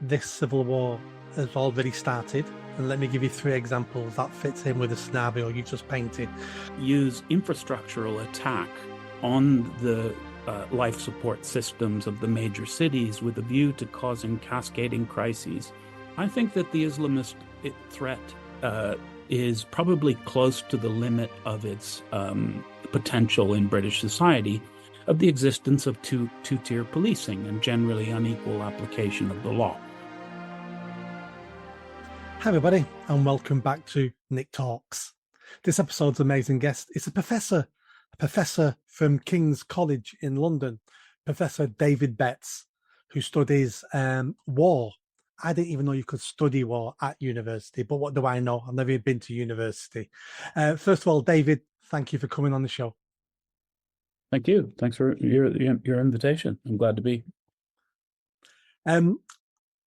this civil war has already started. And let me give you three examples that fits in with the scenario you just painted. Use infrastructural attack on the life support systems of the major cities with a view to causing cascading crises. I think that the Islamist threat is probably close to the limit of its potential in British society, of the existence of two-tier policing and generally unequal application of the law. Hi everybody, and welcome back to Nick Talks. This episode's amazing guest is a professor from King's College in London, Professor David Betz, who studies war. I didn't even know you could study war at university, but what do I know? I've never been to university. First of all, David, thank you for coming on the show. Thank you. Thanks for your invitation. I'm glad to be.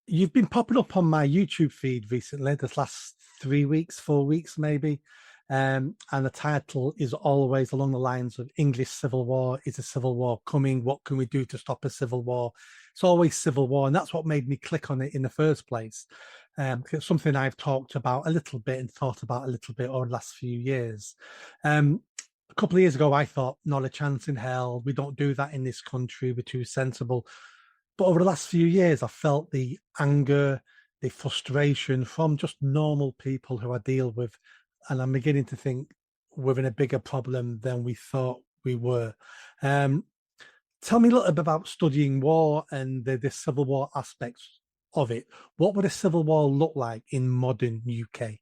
You've been popping up on my YouTube feed recently, this last 3 weeks, 4 weeks maybe. And the title is always along the lines of English Civil War. Is a civil war coming? What can we do to stop a civil war? It's always civil war. And that's what made me click on it in the first place. It's something I've talked about a little bit and thought about a little bit over the last few years. A couple of years ago, I thought, not a chance in hell. We don't do that in this country. We're too sensible. But over the last few years, I felt the anger, the frustration from just normal people who I deal with. And I'm beginning to think we're in a bigger problem than we thought we were. Tell me a little bit about studying war and the civil war aspects of it. What would a civil war look like in modern UK?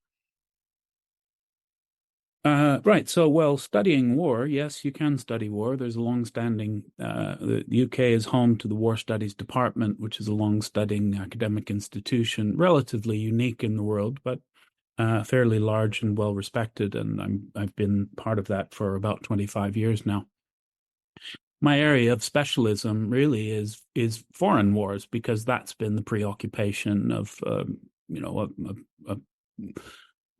Right. So, well, studying war, yes, you can study war. There's a long-standing, the UK is home to the War Studies Department, which is a long-standing academic institution, relatively unique in the world, but fairly large and well-respected. And I've been part of that for about 25 years now. My area of specialism really is foreign wars, because that's been the preoccupation of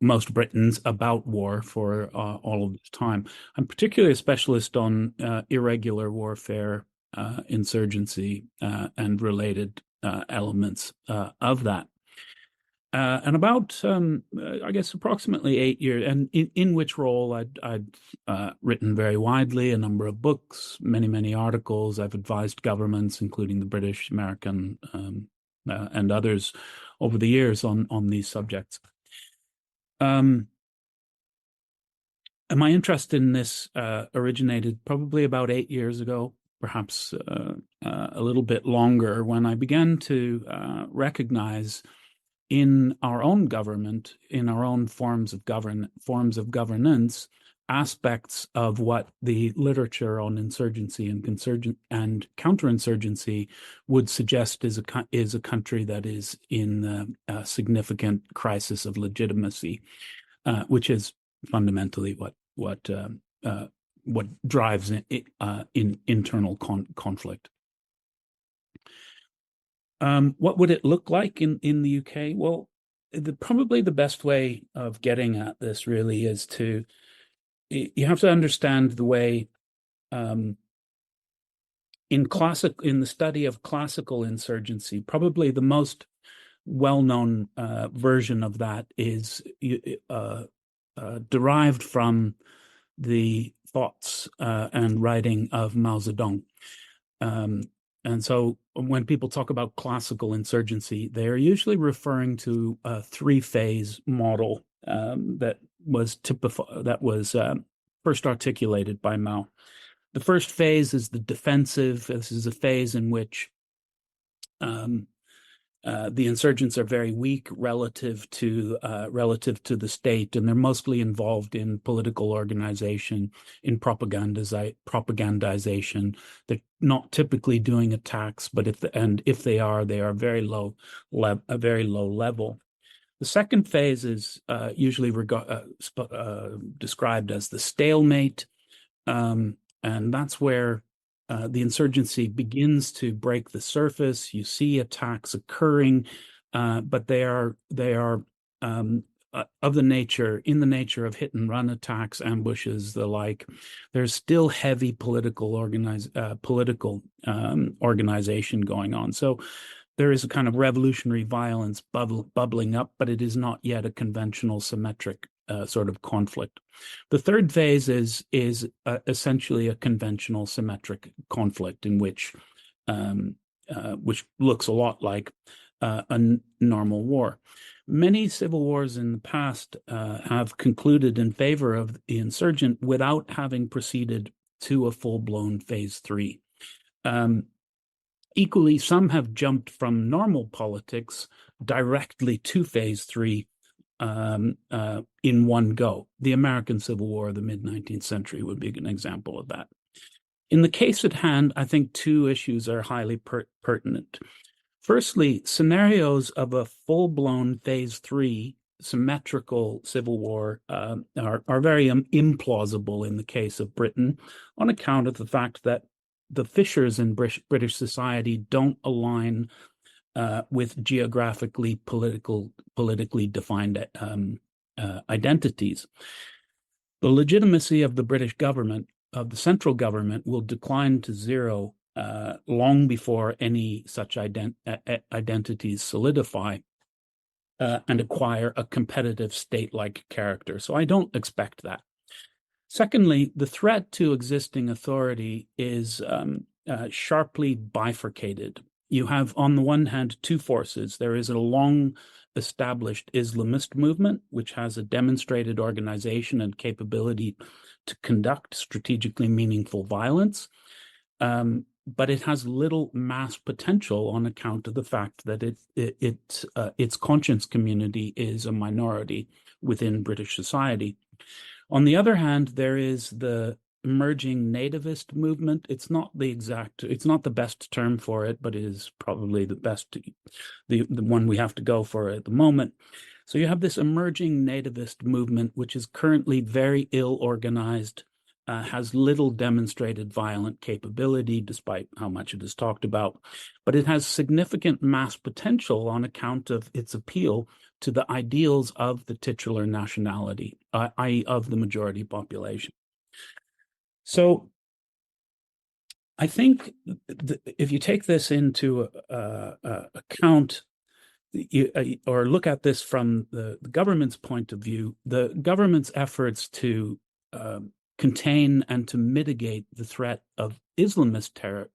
most Britons about war for all of this time. I'm particularly a specialist on irregular warfare, insurgency, and related elements of that. And about, I guess, approximately 8 years, and in which role I'd written very widely, a number of books, many articles. I've advised governments, including the British, American, and others over the years on these subjects. And my interest in this originated probably about 8 years ago, perhaps a little bit longer, when I began to recognize in our own government, in our own forms of governance, aspects of what the literature on insurgency and counterinsurgency would suggest is a country that is in a significant crisis of legitimacy, which is fundamentally what drives in internal conflict. What would it look like in the UK? Well, probably the best way of getting at this really is you have to understand the way in the study of classical insurgency, probably the most well-known version of that is derived from the thoughts and writing of Mao Zedong. And so when people talk about classical insurgency, they're usually referring to a three-phase model that was first articulated by Mao. The first phase is the defensive. This is a phase in which the insurgents are very weak relative to the state, and they're mostly involved in political organization, in propagandization. They're not typically doing attacks, but if they are very low level. The second phase is usually described as the stalemate, and that's where the insurgency begins to break the surface. You see attacks occurring, but they are in the nature of hit and run attacks, ambushes, the like. There's still heavy political organization going on. So there is a kind of revolutionary violence bubbling up, but it is not yet a conventional symmetric sort of conflict. The third phase is essentially a conventional symmetric conflict in which looks a lot like a normal war. Many civil wars in the past have concluded in favor of the insurgent without having proceeded to a full-blown phase three. Equally, some have jumped from normal politics directly to phase three in one go. The American Civil War of the mid-19th century would be an example of that. In the case at hand, I think two issues are highly pertinent. Firstly, scenarios of a full-blown phase three symmetrical civil war are very implausible in the case of Britain on account of the fact that the fissures in British society don't align with geographically politically defined identities. The legitimacy of the British government, of the central government, will decline to zero long before any such identities solidify and acquire a competitive state-like character. So I don't expect that. Secondly, the threat to existing authority is sharply bifurcated. You have, on the one hand, two forces. There is a long-established Islamist movement, which has a demonstrated organization and capability to conduct strategically meaningful violence, but it has little mass potential on account of the fact that its conscience community is a minority within British society. On the other hand, there is the emerging nativist movement. It's not the best term for it, but it is probably the one we have to go for at the moment. So you have this emerging nativist movement, which is currently very ill organized, has little demonstrated violent capability, despite how much it is talked about, but it has significant mass potential on account of its appeal to the ideals of the titular nationality, i.e. of the majority population. So I think if you take this into account, or look at this from the government's point of view, the government's efforts to contain and to mitigate the threat of Islamist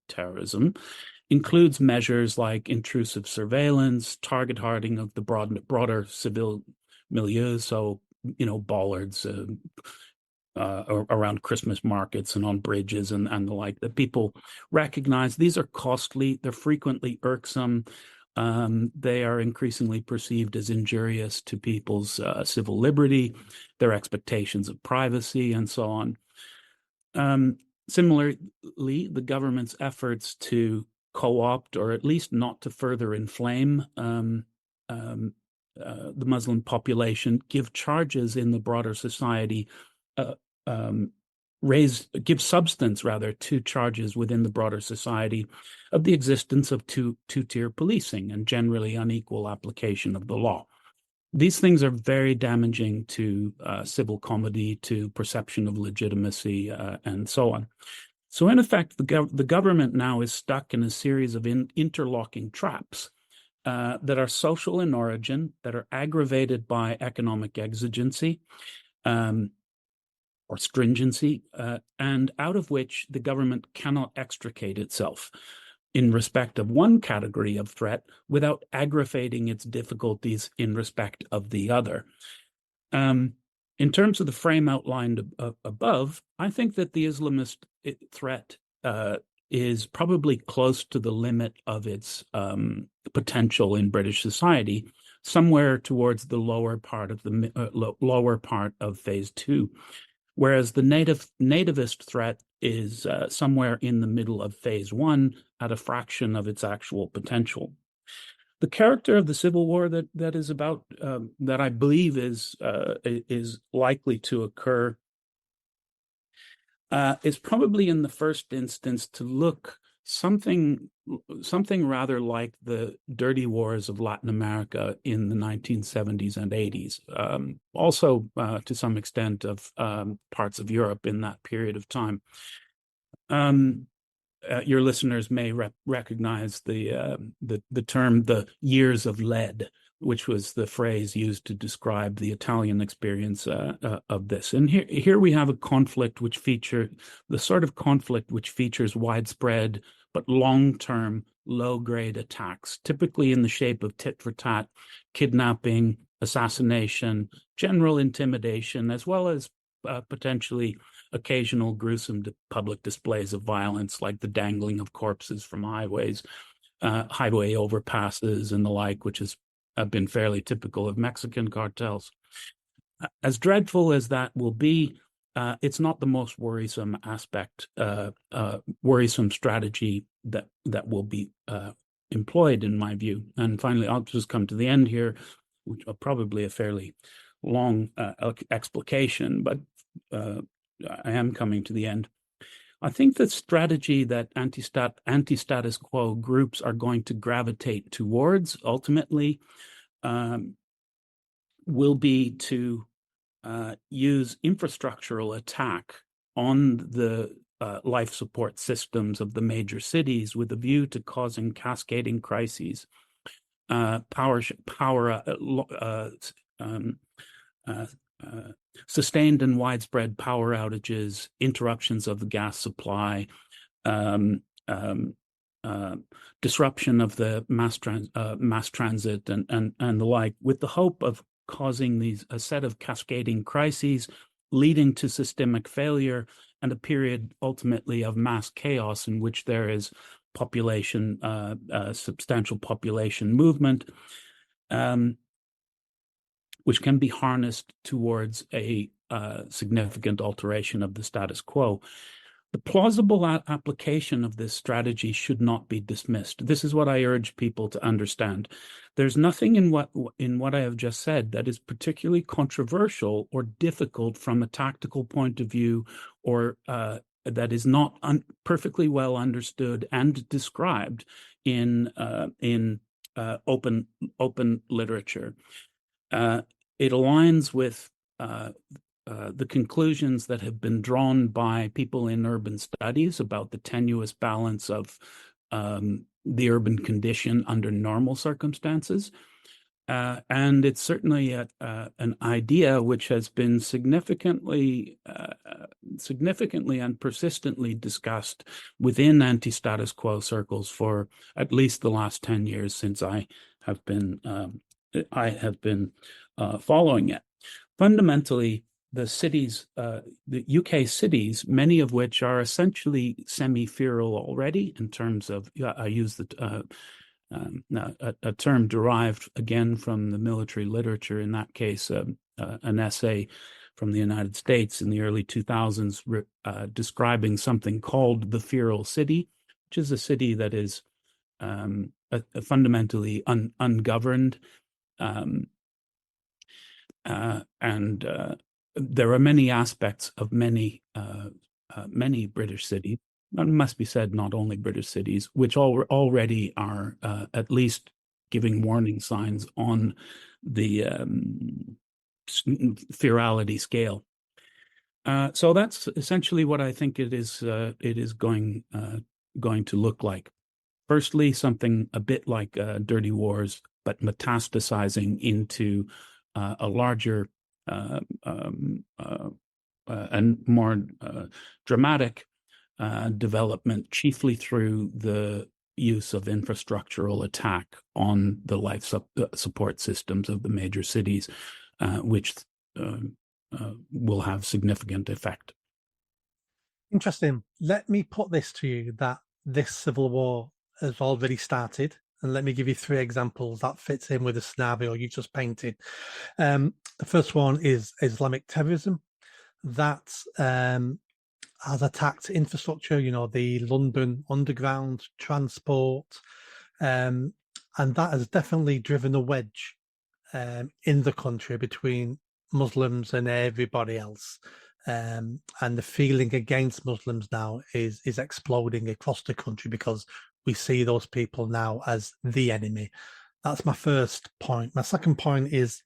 terrorism includes measures like intrusive surveillance, target hardening of the broader civil milieu, so, bollards around Christmas markets and on bridges and the like, that people recognize. These are costly, they're frequently irksome, they are increasingly perceived as injurious to people's civil liberty, their expectations of privacy, and so on. Similarly, the government's efforts to co-opt, or at least not to further inflame the Muslim population, give charges in the broader society, give substance rather to charges within the broader society of the existence of two-tier policing and generally unequal application of the law. These things are very damaging to civil comity, to perception of legitimacy, and so on. So in effect, the government now is stuck in a series of interlocking traps that are social in origin, that are aggravated by economic exigency or stringency, and out of which the government cannot extricate itself in respect of one category of threat without aggravating its difficulties in respect of the other. In terms of the frame outlined above, I think that the Islamist threat is probably close to the limit of its potential in British society, somewhere towards the lower part of phase two, whereas the nativist threat is somewhere in the middle of phase one, at a fraction of its actual potential. The character of the Civil War that is about that I believe is likely to occur is probably in the first instance to look something rather like the dirty wars of Latin America in the 1970s and 80s, also to some extent of parts of Europe in that period of time. your listeners may recognize the term "the years of lead," which was the phrase used to describe the Italian experience of this. And here we have a conflict which the sort of conflict which features widespread but long-term, low-grade attacks, typically in the shape of tit-for-tat, kidnapping, assassination, general intimidation, as well as potentially occasional gruesome public displays of violence, like the dangling of corpses from highways, highway overpasses, and the like, which has been fairly typical of Mexican cartels. As dreadful as that will be, it's not the most worrisome aspect, worrisome strategy that will be employed, in my view. And finally, I'll just come to the end here, which are probably a fairly long explication, but I am coming to the end. I think the strategy that anti-status quo groups are going to gravitate towards ultimately will be to use infrastructural attack on the life support systems of the major cities with a view to causing cascading crises, sustained and widespread power outages, interruptions of the gas supply, disruption of the mass transit and the like, with the hope of causing a set of cascading crises leading to systemic failure and a period ultimately of mass chaos in which there is substantial population movement, which can be harnessed towards a significant alteration of the status quo. The plausible application of this strategy should not be dismissed. This is what I urge people to understand. There's nothing in what I have just said that is particularly controversial or difficult from a tactical point of view, or that is not perfectly well understood and described in open literature. It aligns with the conclusions that have been drawn by people in urban studies about the tenuous balance of the urban condition under normal circumstances. And it's certainly an idea which has been significantly and persistently discussed within anti-status quo circles for at least the last 10 years since I have been following it. Fundamentally, the cities, the UK cities, many of which are essentially semi-feral already in terms of, I use a term derived again from the military literature, in that case, an essay from the United States in the early 2000s describing something called the feral city, which is a city that is fundamentally ungoverned. And there are many aspects of many British cities, it must be said, not only British cities, which already are at least giving warning signs on the ferality scale. So that's essentially what I think it is going to look like. Firstly, something a bit like Dirty Wars, but metastasizing into a larger and more dramatic development, chiefly through the use of infrastructural attack on the life support systems of the major cities, which will have significant effect. Interesting. Let me put this to you, that this civil war has already started. And let me give you 3 examples that fits in with the scenario you just painted. The first one is Islamic terrorism that has attacked infrastructure, the London Underground, transport, and that has definitely driven a wedge in the country between Muslims and everybody else. And the feeling against Muslims now is exploding across the country because we see those people now as the enemy. That's my first point. My second point is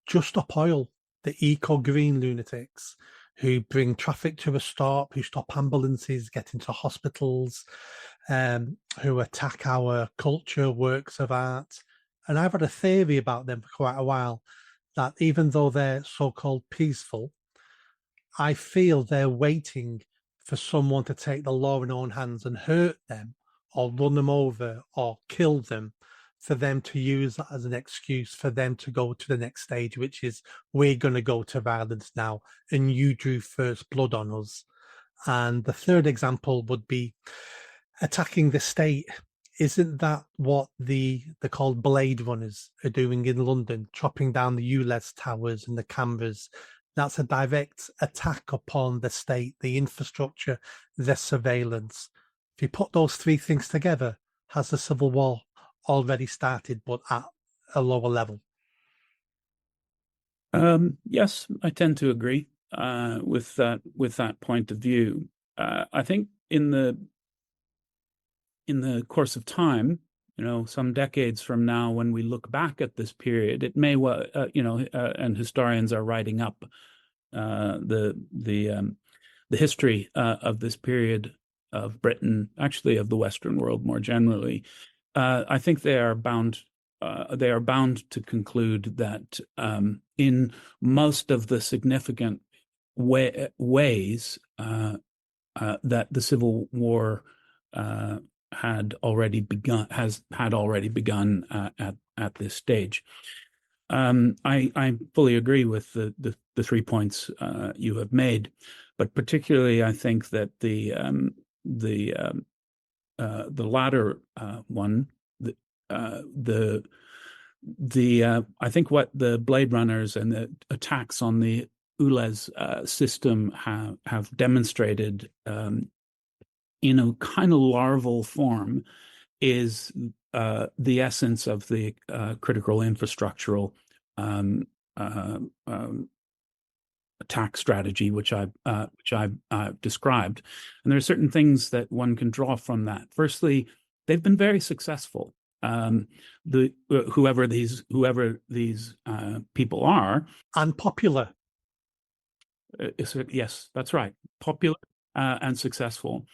Just Stop Oil, the eco-green lunatics who bring traffic to a stop, who stop ambulances, get into hospitals, who attack our culture, works of art. And I've had a theory about them for quite a while, that even though they're so-called peaceful, I feel they're waiting for someone to take the law in their own hands and hurt them or run them over or kill them, for them to use that as an excuse for them to go to the next stage, which is, we're going to go to violence now and you drew first blood on us. And the third example would be attacking the state. Isn't that what the called Blade Runners are doing in London, chopping down the ULEZ towers and the cameras? That's a direct attack upon the state, the infrastructure, the surveillance. If you put those three things together, has the civil war already started, but at a lower level? Yes, I tend to agree with that point of view. I think in the course of time, some decades from now, when we look back at this period, it may well, and historians are writing up the history of this period of Britain, actually of the Western world more generally. I think they are bound to conclude that in most of the significant ways that the Civil War had already begun at this stage. I fully agree with the 3 points you have made, but particularly I think that the latter one, I think what the Blade Runners and the attacks on the ULEZ system have demonstrated in a kind of larval form is the essence of the critical infrastructural attack strategy, which I've described. And there are certain things that one can draw from that. Firstly, they've been very successful. Whoever these people are, and popular. Yes, that's right. Popular and successful.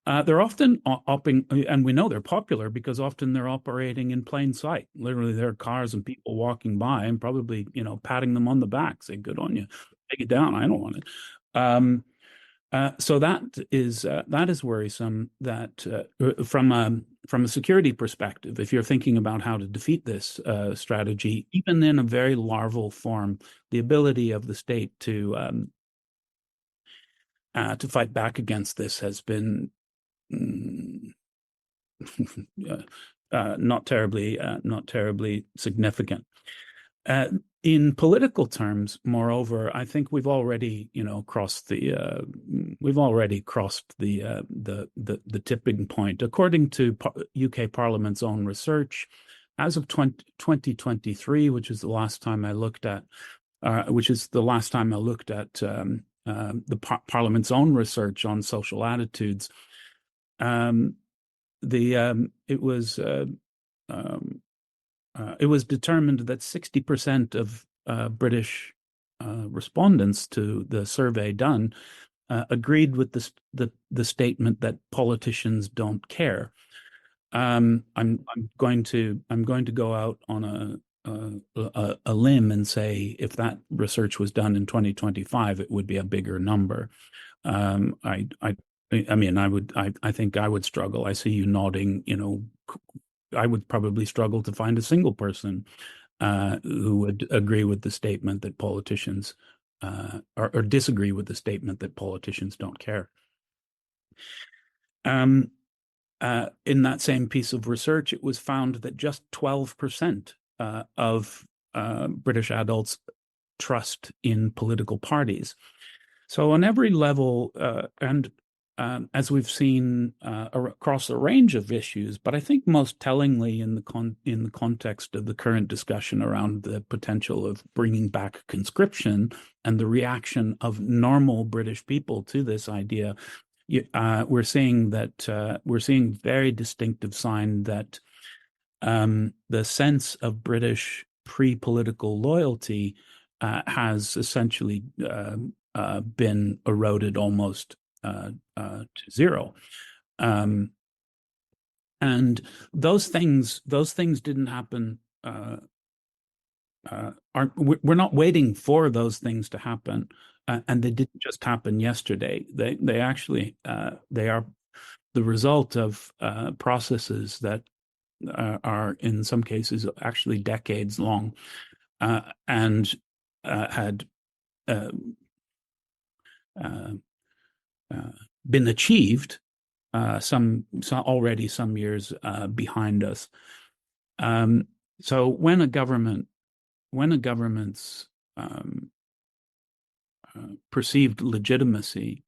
They're often and we know they're popular because often they're operating in plain sight. Literally, there are cars and people walking by and probably, patting them on the back, say, "Good on you, take it down. I don't want it." So that is worrisome. That from a security perspective, if you're thinking about how to defeat this strategy, even in a very larval form, the ability of the state to fight back against this has been not terribly significant. In political terms, moreover, I think we've already crossed the tipping point. According to UK Parliament's own research, as of 2023, which is the last time I looked at, the Parliament's own research on social attitudes, it was determined that 60% of British respondents to the survey done agreed with the statement that politicians don't care. I'm going to go out on a limb and say if that research was done in 2025, it would be a bigger number. I think I would struggle. I see you nodding. I would probably struggle to find a single person who would agree with the statement that politicians or disagree with the statement that politicians don't care. In that same piece of research, it was found that just 12% of British adults trust in political parties. So on every level, and as we've seen across a range of issues, but I think most tellingly in the context of the current discussion around the potential of bringing back conscription and the reaction of normal British people to this idea, we're seeing very distinctive sign that the sense of British pre-political loyalty has essentially been eroded almost to zero. And those things didn't happen. We're not waiting for those things to happen, and they didn't just happen yesterday. They actually they are the result of processes that are in some cases actually decades long, and had uh, uh, been achieved some already some years behind us. So when a government's perceived legitimacy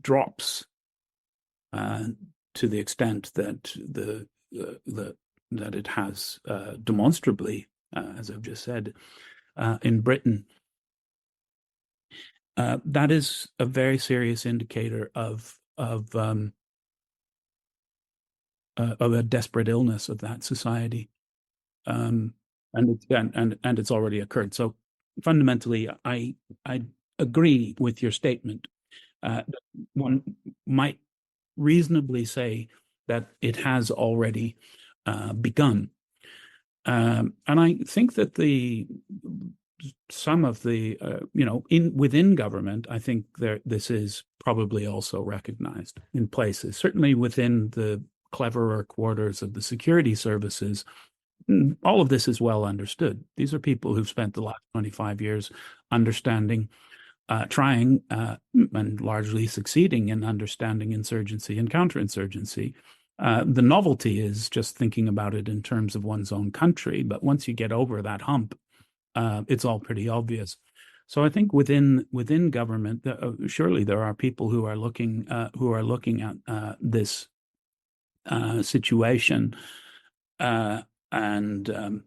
drops to the extent that that it has demonstrably, as I've just said, in Britain, that is a very serious indicator of a desperate illness of that society, and it's already occurred. So fundamentally, I agree with your statement. One might reasonably say that it has already begun. And I think that some of the within government, I think this is probably also recognized in places, certainly within the cleverer quarters of the security services. All of this is well understood. These are people who've spent the last 25 years understanding, trying, and largely succeeding in understanding insurgency and counterinsurgency. The novelty is just thinking about it in terms of one's own country. But once you get over that hump, it's all pretty obvious. So I think within government, surely there are people who are looking at this situation and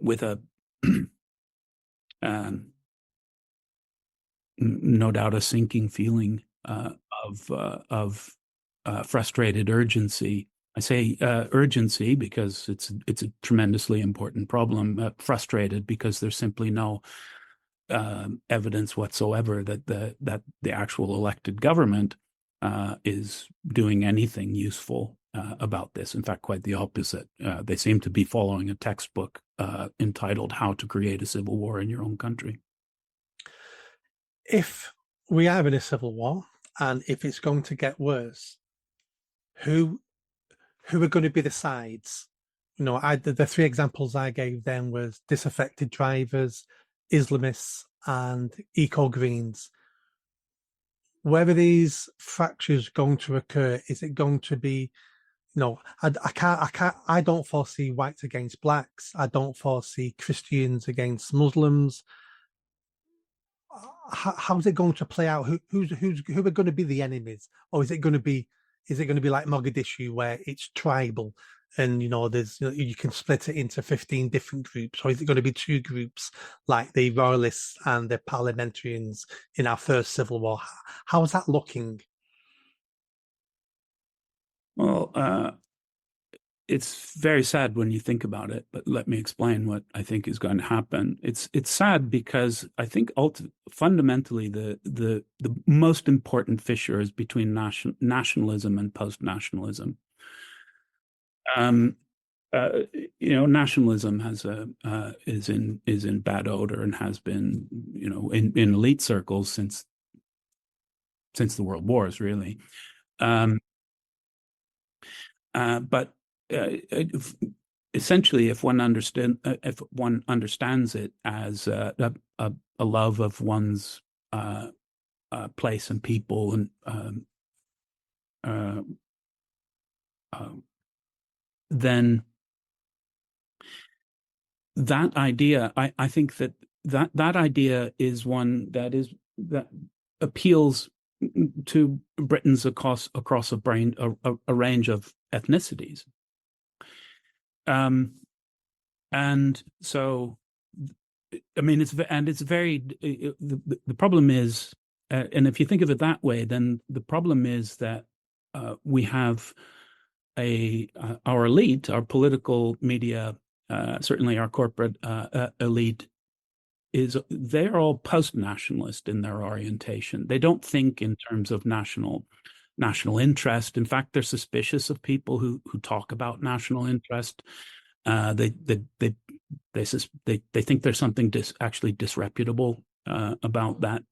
with a no doubt a sinking feeling of frustrated urgency. I say urgency because it's a tremendously important problem. Frustrated because there's simply no evidence whatsoever that the actual elected government is doing anything useful about this. In fact, quite the opposite. They seem to be following a textbook entitled "How to Create a Civil War in Your Own Country." If we are in a civil war, and if it's going to get worse, who are going to be the sides? The three examples I gave then was disaffected drivers, Islamists, and eco greens. Where are these fractures going to occur? Is it going to be, I don't foresee whites against blacks. I don't foresee Christians against Muslims. How's it going to play out? Who are going to be the enemies, or is it going to be like Mogadishu where it's tribal, and there's you can split it into 15 different groups, or is it going to be two groups like the royalists and the parliamentarians in our first civil war? How's that looking? Well, it's very sad when you think about it, but let me explain what I think is going to happen. It's sad because I think fundamentally the most important fissure is between nationalism and post-nationalism. Nationalism is in bad odor and has been, in elite circles since the World Wars, really. But essentially, if one understands it as a love of one's place and people, and then that idea, I think that idea is one that appeals to Britons across a range of ethnicities. And so, I mean, it's very, the problem is, and if you think of it that way, then the problem is that we have our elite, our political media, certainly our corporate elite, is they're all post-nationalist in their orientation. They don't think in terms of national interest. In fact, they're suspicious of people who talk about national interest. They think there's something actually disreputable about that.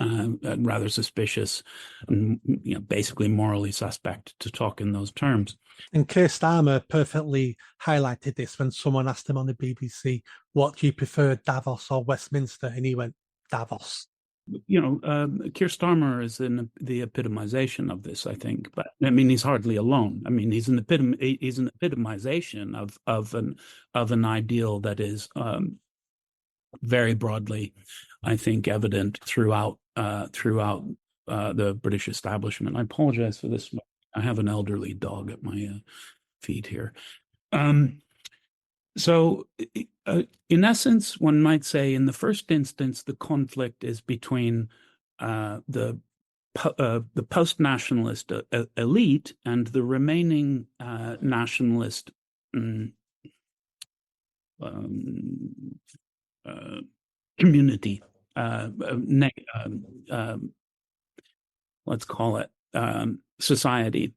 Rather suspicious, and basically morally suspect to talk in those terms. And Keir Starmer perfectly highlighted this when someone asked him on the BBC, "What do you prefer, Davos or Westminster?" And he went, "Davos." Keir Starmer is the epitomization of this, I think. But I mean, he's hardly alone. I mean, he's an epitomization of an ideal that is very broadly, I think, evident throughout the British establishment. I apologize for this. I have an elderly dog at my feet here. So, in essence, one might say, in the first instance, the conflict is between the post-nationalist elite and the remaining nationalist community. Let's call it society.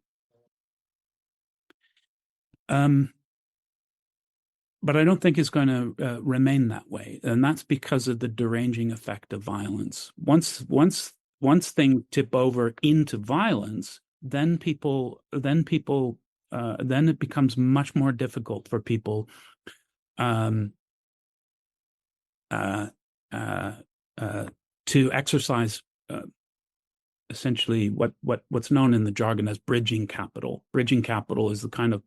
But I don't think it's going to remain that way, and that's because of the deranging effect of violence. Once things tip over into violence, then it becomes much more difficult for people to exercise essentially what's known in the jargon as bridging capital. Bridging capital is the kind of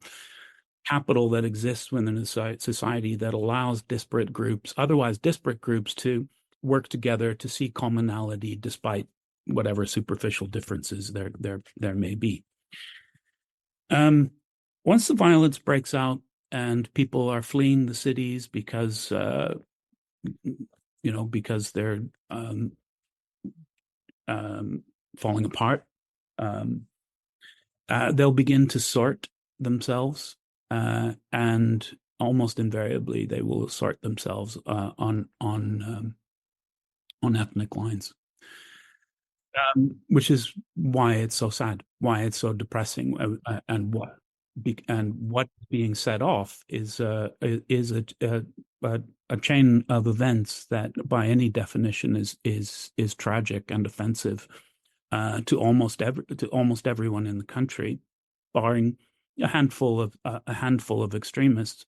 capital that exists within a society that allows otherwise disparate groups, to work together to see commonality despite whatever superficial differences there may be. Once the violence breaks out and people are fleeing the cities because they're falling apart, they'll begin to sort themselves, and almost invariably they will sort themselves on ethnic lines, which is why it's so sad, why it's so depressing, and what's being set off is a chain of events that, by any definition, is tragic and offensive to almost everyone in the country, barring a handful of extremists.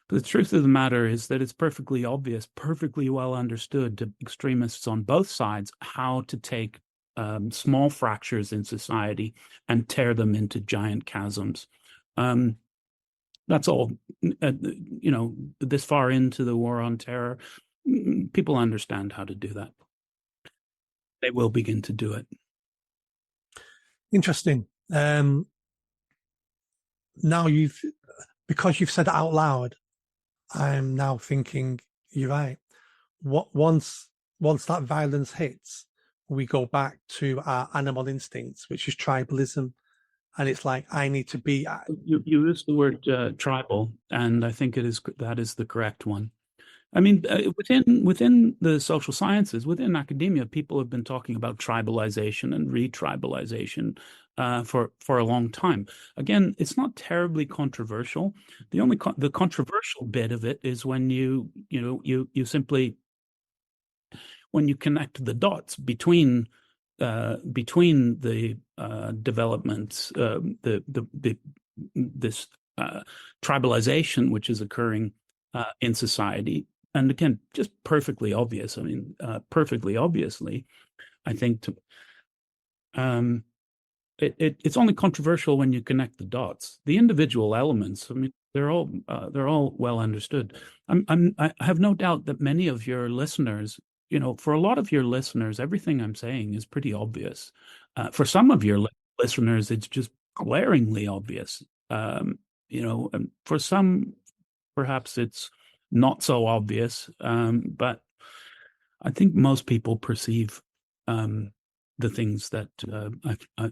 But the truth of the matter is that it's perfectly obvious, perfectly well understood to extremists on both sides, how to take small fractures in society and tear them into giant chasms. That's all. This far into the war on terror, people understand how to do that. They will begin to do it. Interesting. Now because you've said it out loud, I'm now thinking you're right. Once that violence hits, we go back to our animal instincts, which is tribalism, and it's like, I need to be. You use the word tribal, and I think that is the correct one. I mean, within the social sciences, within academia, people have been talking about tribalization and retribalization for a long time. Again, it's not terribly controversial. The controversial bit of it is when you simply, when you connect the dots between the developments, this tribalization which is occurring in society. And again, just perfectly obvious. I mean, perfectly obviously, I think it's only controversial when you connect the dots. The individual elements, I mean, they're all well understood. I have no doubt that many of your listeners, for a lot of your listeners, everything I'm saying is pretty obvious. For some of your listeners, it's just glaringly obvious. And for some, perhaps it's not so obvious, but I think most people perceive the things that I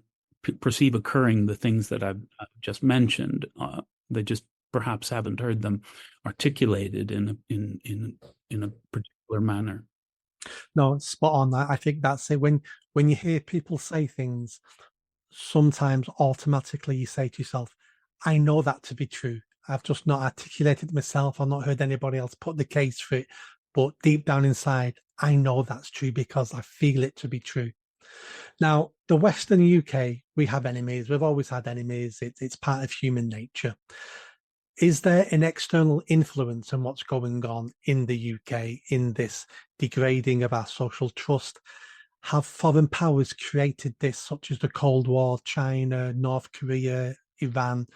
perceive occurring, the things that I've just mentioned. They just perhaps haven't heard them articulated in a particular manner. No, spot on. I think that's it. When you hear people say things, sometimes automatically you say to yourself, I know that to be true. I've just not articulated it myself. I've not heard anybody else put the case for it. But deep down inside, I know that's true because I feel it to be true. Now, the Western UK, we have enemies. We've always had enemies. It's part of human nature. Is there an external influence on what's going on in the UK in this degrading of our social trust? Have foreign powers created this, such as the Cold War, China, North Korea, Iran,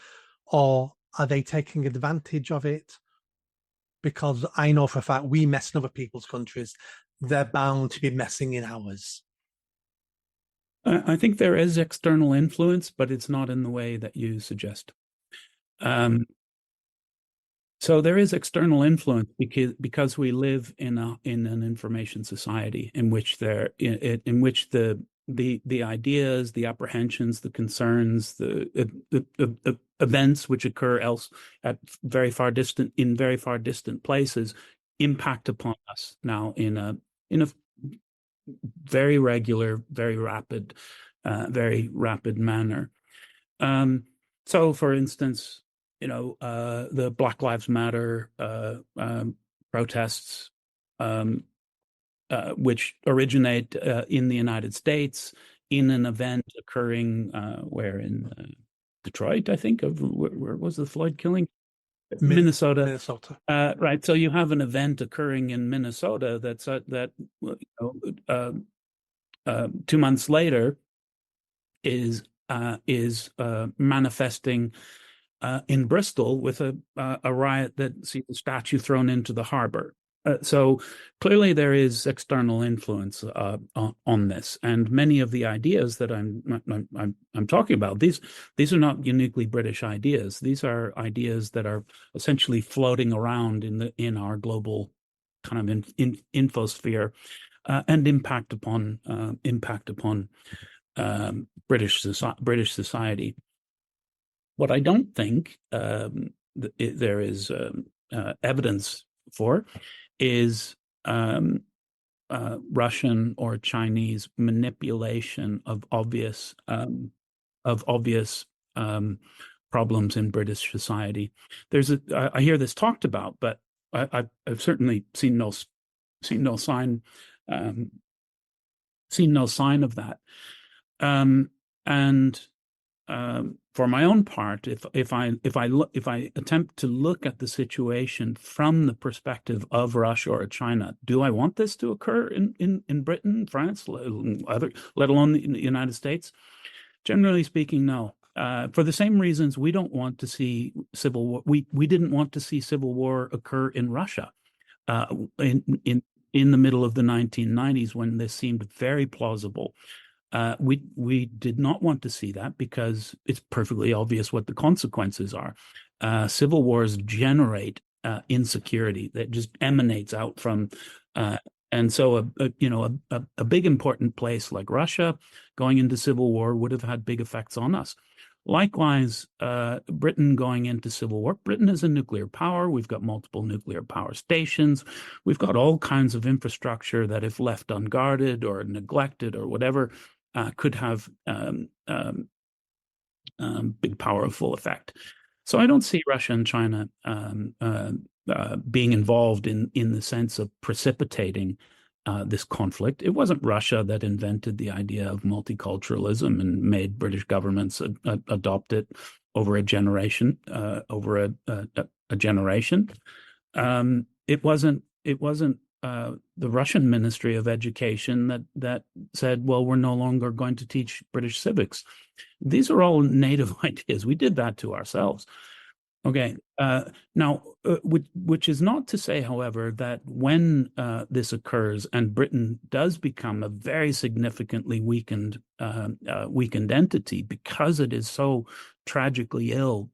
or are they taking advantage of it? Because I know for a fact we mess in other people's countries, they're bound to be messing in ours. I think there is external influence, but it's not in the way that you suggest. So there is external influence because we live in an information society in which the ideas, the apprehensions, the concerns, the events which occur in very far distant places impact upon us now in a very regular, very rapid manner. So, for instance, the Black Lives Matter protests, which originate in the United States in an event occurring where in Detroit, I think. Where was the Floyd killing? Minnesota. Minnesota. Right. So you have an event occurring in Minnesota that 2 months later is manifesting in Bristol with a riot that sees a statue thrown into the harbor. So clearly there is external influence on this, and many of the ideas that I'm talking about, these are not uniquely British ideas. These are ideas that are essentially floating around in our global kind of infosphere and impact upon British society. What I don't think there is evidence for is Russian or Chinese manipulation of obvious problems in British society. I hear this talked about, but I've certainly seen no sign of that. For my own part, if I attempt to look at the situation from the perspective of Russia or China, do I want this to occur in Britain, France, let alone the United States? Generally speaking, no. For the same reasons, we don't want to see civil war. We didn't want to see civil war occur in Russia in the middle of the 1990s when this seemed very plausible. We did not want to see that because it's perfectly obvious what the consequences are. Civil wars generate insecurity that just emanates out from, and so a big important place like Russia going into civil war would have had big effects on us. Likewise, Britain going into civil war. Britain is a nuclear power. We've got multiple nuclear power stations. We've got all kinds of infrastructure that, if left unguarded or neglected or whatever, could have big, powerful effect. So I don't see Russia and China being involved in the sense of precipitating this conflict. It wasn't Russia that invented the idea of multiculturalism and made British governments adopt it over a generation. It wasn't the Russian Ministry of Education that said, well, we're no longer going to teach British civics. These are all native ideas. We did that to ourselves. Okay. Now, which is not to say, however, that when this occurs and Britain does become a very significantly weakened entity because it is so tragically ill,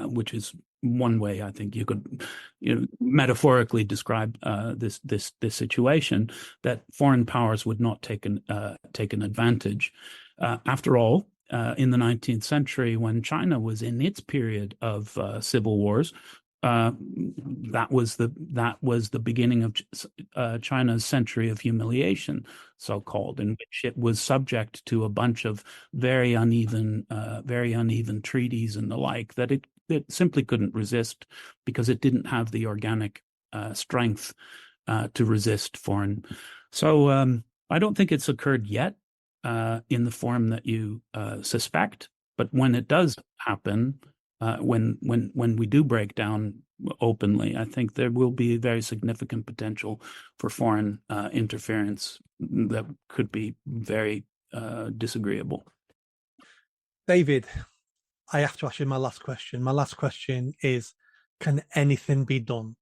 which is one way I think you could metaphorically describe this situation, that foreign powers would not take an advantage. After all, in the 19th century, when China was in its period of civil wars, that was the beginning of China's century of humiliation, so-called, in which it was subject to a bunch of very uneven treaties and the like that it simply couldn't resist because it didn't have the organic strength to resist foreign. So I don't think it's occurred yet in the form that you suspect, but when it does happen, when we do break down openly, I think there will be very significant potential for foreign interference that could be very disagreeable. David, I have to ask you my last question. My last question is, can anything be done?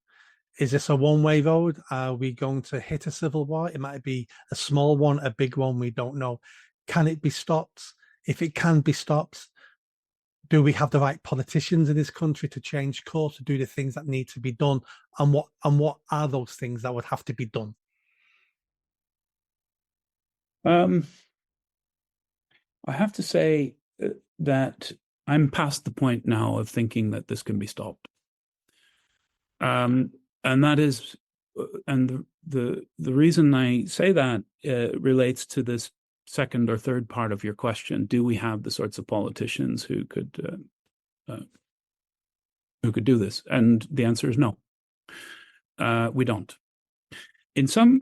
Is this a one-way road? Are we going to hit a civil war? It might be a small one, a big one, we don't know. Can it be stopped? If it can be stopped, do we have the right politicians in this country to change course, to do the things that need to be done? And what are those things that would have to be done? Um, I have to say that I'm past the point now of thinking that this can be stopped. And that is, and the reason I say that relates to this second or third part of your question. Do we have the sorts of politicians who could do this? And the answer is no. We don't. In some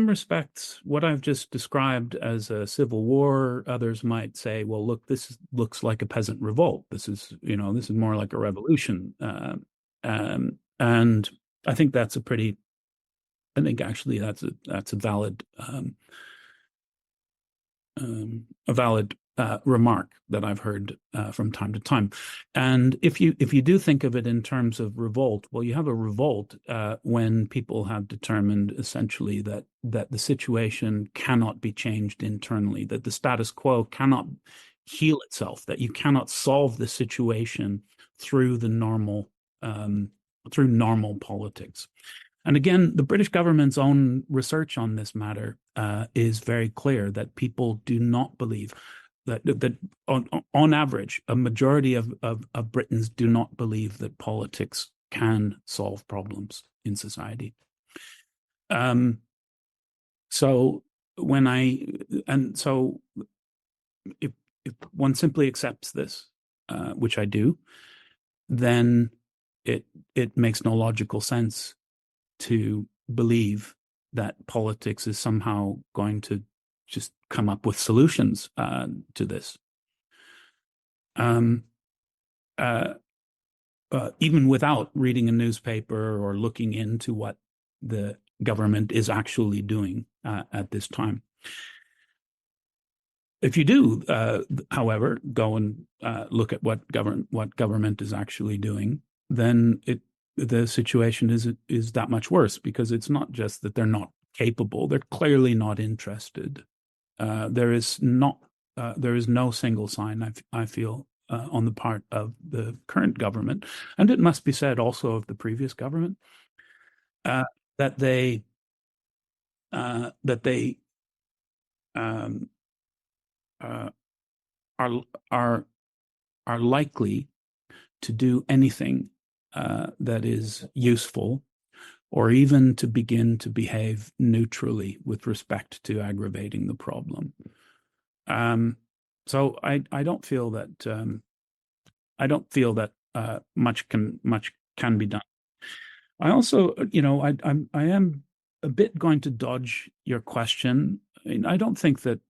respects, what I've just described as a civil war, others might say, "Well, look, looks like a peasant revolt. This is more like a revolution." And I think that's I think actually that's a valid remark that I've heard from time to time. And if you do think of it in terms of revolt, well, you have a revolt when people have determined essentially that the situation cannot be changed internally, that the status quo cannot heal itself, that you cannot solve the situation through normal politics. And again, the British government's own research on this matter is very clear that people do not believe that on average, a majority of Britons do not believe that politics can solve problems in society. So if one simply accepts this, which I do, then it makes no logical sense to believe that politics is somehow going to just come up with solutions to this. Even without reading a newspaper or looking into what the government is actually doing at this time. If you do, however, go and look at what government is actually doing, then the situation is that much worse, because it's not just that they're not capable; they're clearly not interested. There is no single sign, I feel, on the part of the current government, and it must be said also of the previous government, that they are likely to do anything that is useful, or even to begin to behave neutrally with respect to aggravating the problem. So I don't feel that much can be done. I also, I am a bit going to dodge your question. I mean, I don't think that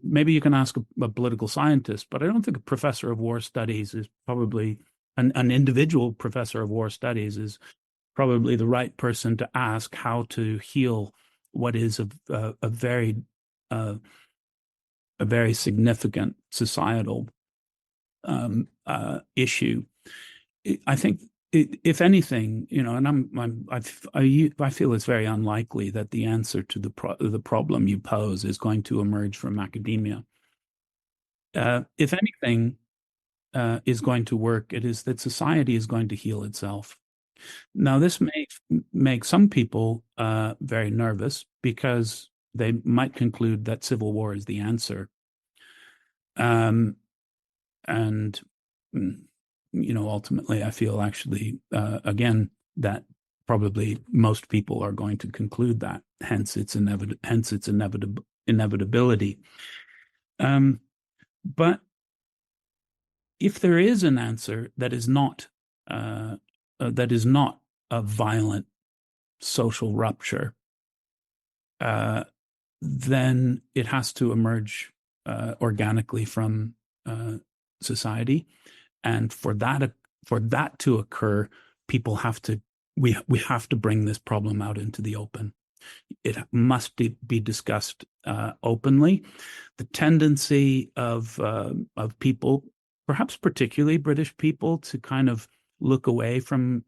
maybe you can ask a political scientist, but I don't think a professor of war studies is probably an individual professor of war studies is probably the right person to ask how to heal what is a very significant societal issue. I think, if anything, and I feel it's very unlikely that the answer to the problem you pose is going to emerge from academia. If anything is going to work, it is that society is going to heal itself. Now, this may make some people very nervous, because they might conclude that civil war is the answer. And ultimately, I feel actually, again, that probably most people are going to conclude that. Hence, its inevitability. But if there is an answer that is not a violent social rupture, then it has to emerge organically from society, and for that to occur, we have to bring this problem out into the open. It must be discussed openly. The tendency of people, perhaps particularly British people, to kind of look away from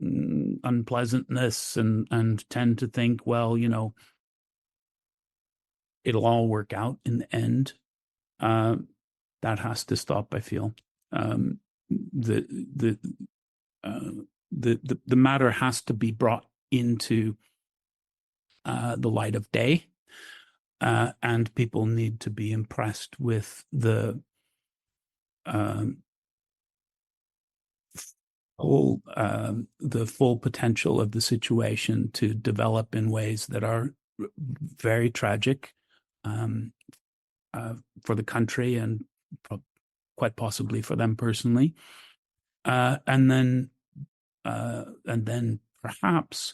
unpleasantness and tend to think, well, it'll all work out in the end. That has to stop, I feel. The matter has to be brought into the light of day, and people need to be impressed with the full potential of the situation to develop in ways that are very tragic for the country and quite possibly for them personally, and then perhaps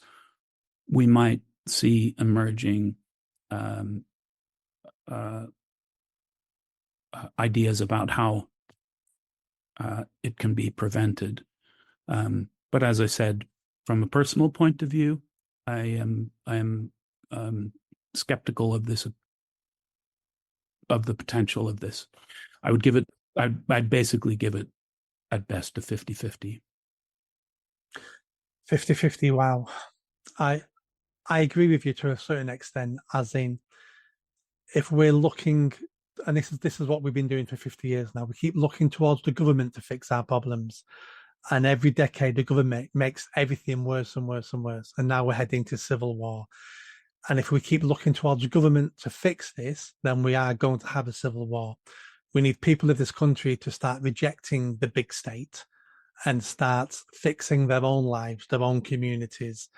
we might see emerging ideas about how it can be prevented. But as I said, from a personal point of view, I am skeptical of this, of the potential of this. I'd basically give it at best a 50-50. 50-50, wow. I agree with you to a certain extent, as in, if we're looking, and this is what we've been doing for 50 years now, we keep looking towards the government to fix our problems. And every decade, the government makes everything worse and worse and worse. And now we're heading to civil war. And if we keep looking towards the government to fix this, then we are going to have a civil war. We need people of this country to start rejecting the big state and start fixing their own lives, their own communities.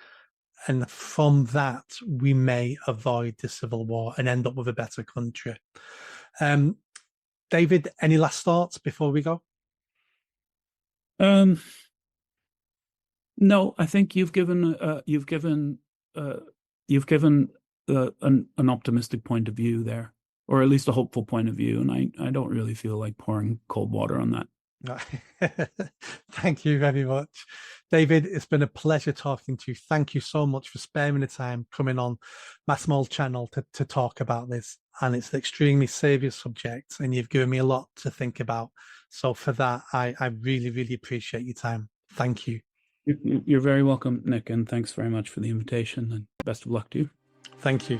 And from that, we may avoid the civil war and end up with a better country. David, any last thoughts before we go? No, I think you've given an optimistic point of view there, or at least a hopeful point of view, and I don't really feel like pouring cold water on that. Thank you very much, David. It's been a pleasure talking to you. Thank you so much for sparing the time coming on my small channel to talk about this. And it's an extremely serious subject, and you've given me a lot to think about. So for that, I really, really appreciate your time. Thank you. You're very welcome, Nick, and thanks very much for the invitation, and best of luck to you. Thank you.